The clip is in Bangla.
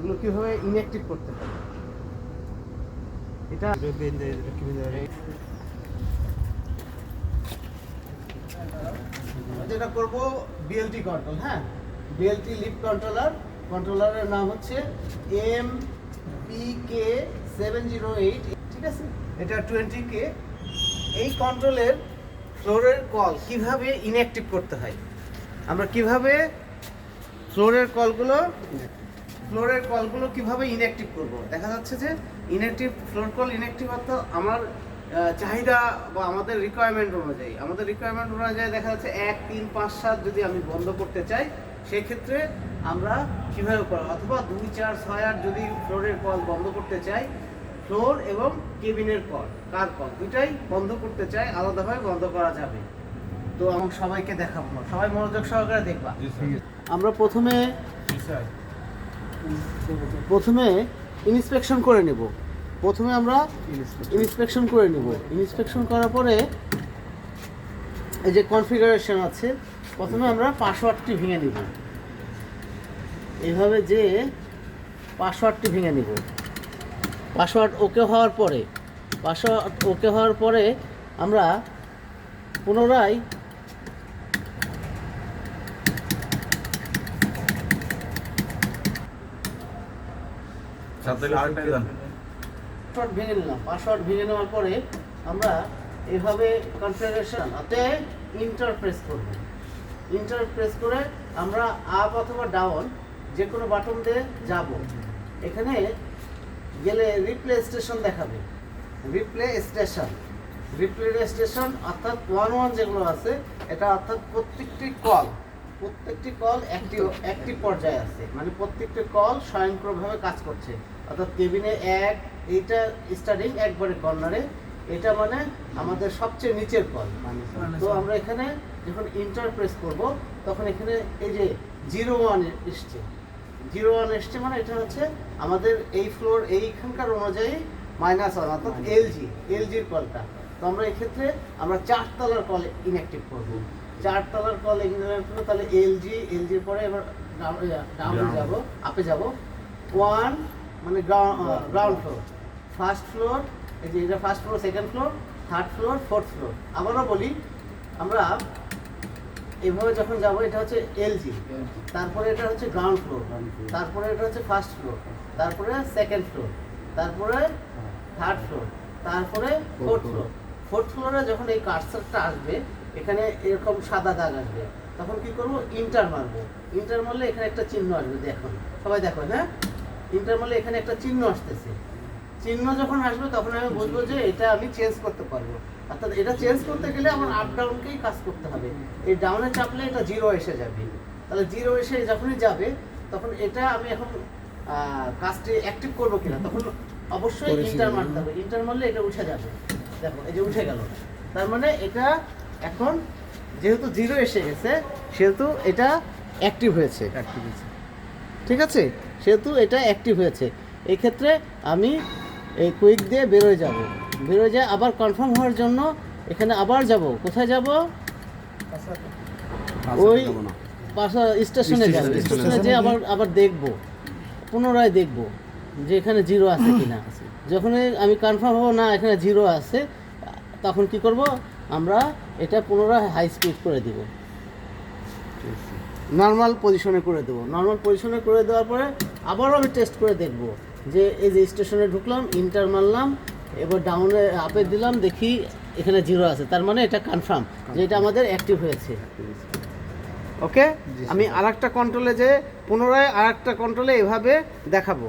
এগুলো কীভাবে ইনঅ্যাক্টিভ করতে হয়। এটা যেটা করব বিএলটি কন্ট্রোল, হ্যাঁ বিএলটি লিফট কন্ট্রোলারের নাম হচ্ছে MPK708, ঠিক আছে, এটা 20K। এই কন্ট্রোলের ফ্লোরের কল কিভাবে ইনঅ্যাক্টিভ করতে হয়, আমরা কিভাবে ফ্লোরের কলগুলো কিভাবে ইনঅ্যাক্টিভ করব। দেখা যাচ্ছে যে ইনঅ্যাক্টিভ ফ্লোর কল ইনঅ্যাক্টিভ অর্থাৎ আমার চাহিদা বা আমাদের রিকোয়ারমেন্ট অনুযায়ী দেখা যাচ্ছে 1, 3, 5, 7 যদি আমি বন্ধ করতে চাই সেক্ষেত্রে আমরা কীভাবে করব, অথবা 2, 4, 6, 8 যদি ফ্লোরের কল বন্ধ করতে চাই, ফ্লোর এবং কেবিনের কল দুটাই বন্ধ করতে চাই, আলাদাভাবে বন্ধ করা যাবে। তো আমি সবাইকে দেখাবো, সবাই মনোযোগ সহকারে দেখবা। আমরা প্রথমে ইন্সপেকশন করে নেব। ইন্সপেকশন করার পরে এই যে কনফিগারেশন আছে, প্রথমে আমরা পাসওয়ার্ডটি ভেঙে নিব। এইভাবে যে পাসওয়ার্ডটি ভেঙে নিব। পাসওয়ার্ড ওকে হওয়ার পরে আমরা পুনরায় পাসওয়ার্ড ভেঙে নেওয়ার পরে আমরা এভাবে কনফিগারেশন ইন্টার প্রেস করে আমরা আপ অথবা ডাউন যে কোনো বাটন দিয়ে যাব। এখানে গেলে রিপ্লে স্টেশন দেখাবে, রিপ্লে স্টেশন অর্থাৎ 1 যেগুলো আছে, এটা অর্থাৎ প্রত্যেকটি কল একটি পর্যায়ে আছে, মানে প্রত্যেকটি কল স্বয়ংক্রিয়ভাবে কাজ করছে। অর্থাৎ কেবিনে এইটা স্টার্টিং একবারে কর্নারে, এটা মানে আমাদের সবচেয়ে নিচের কল। তো আমরা এখানে যখন ইন্টার প্রেস করব তখন এখানে এই যে 01 এসছে, মানে এটা হচ্ছে আমাদের এই ফ্লোর এইখানকার অনুযায়ী -1 অর্থাৎ এলজির কলটা। তো আমরা এক্ষেত্রে আমরা 4 তলার কল ইনঅ্যাক্টিভ করব। 4 তলার কল ইনঅ্যাক্টিভ করব, তাহলে এলজির পরে এবার আপে যাব 1 মানে গ্রাউন্ড ফ্লোর, ফার্স্ট ফ্লোর, এই যে এটা first floor, second floor, third floor, fourth floor. আবারও বলি, আমরা এভাবে যখন যাব, এটা হচ্ছে এলজি, তারপরে এটা হচ্ছে গ্রাউন্ড ফ্লোর, তারপরে এটা হচ্ছে ফার্স্ট ফ্লোর, তারপরে সেকেন্ড ফ্লোর, তারপরে থার্ড ফ্লোর, তারপরে ফোর্থ ফ্লোরে যখন এই কার্সারটা আসবে, এখানে এরকম সাদা দাগ আসবে, তখন কি করব, ইন্টার মারবো। ইন্টার মারলে এখানে একটা চিহ্ন আসবে, দেখুন সবাই দেখো, হ্যাঁ ইন্টার মারলে এখানে একটা চিহ্ন আসতেছে। চিহ্ন যখন আসবে তখন আমি বুঝবো যে এটা আমি চেঞ্জ করতে পারবো। অর্থাৎ এটা চেঞ্জ করতে গেলে আমার আপ ডাউনকেই কাজ করতে হবে। এই ডাউনে চাপলে এটা 0 এসে যাবে, তাহলে 0 এসে যখনই যাবে তখন এটা আমি এখন কাজটি অ্যাক্টিভ করবো কিনা, তখন অবশ্যই ইন্টার মারতে হবে। ইন্টার মারলে এটা উঠে যাবে, দেখো এই যে উঠে গেল। তার মানে এটা এখন যেহেতু 0 এসে গেছে সেহেতু এটা অ্যাক্টিভ হয়েছে, ঠিক আছে, সেহেতু এটা অ্যাক্টিভ হয়েছে। এই ক্ষেত্রে আমি এই কুইক দিয়ে বেরোয় যায়, আবার কনফার্ম হওয়ার জন্য এখানে আবার যাব। কোথায় যাব? ওই স্টেশনে যাব। স্টেশনে যেয়ে আবার পুনরায় দেখব যে এখানে 0 আছে কিনা। যখনই আমি কনফার্ম হবো না এখানে 0 আছে, তখন কি করব, আমরা এটা পুনরায় হাই স্পিড করে দিব, নর্মাল পজিশনে করে দেবো। নর্মাল পজিশনে করে দেওয়ার পরে আবারও আমি টেস্ট করে দেখব যে এই যে স্টেশনে ঢুকলাম, ইন্টার মারলাম, এবার ডাউনে আপে দিলাম, দেখি এখানে 0 আছে, তার মানে এটা কনফার্ম যে এটা আমাদের অ্যাক্টিভ হয়েছে। ওকে, আমি আরেকটা কন্ট্রোলে যে পুনরায় আরেকটা কন্ট্রোলে এভাবে দেখাবো।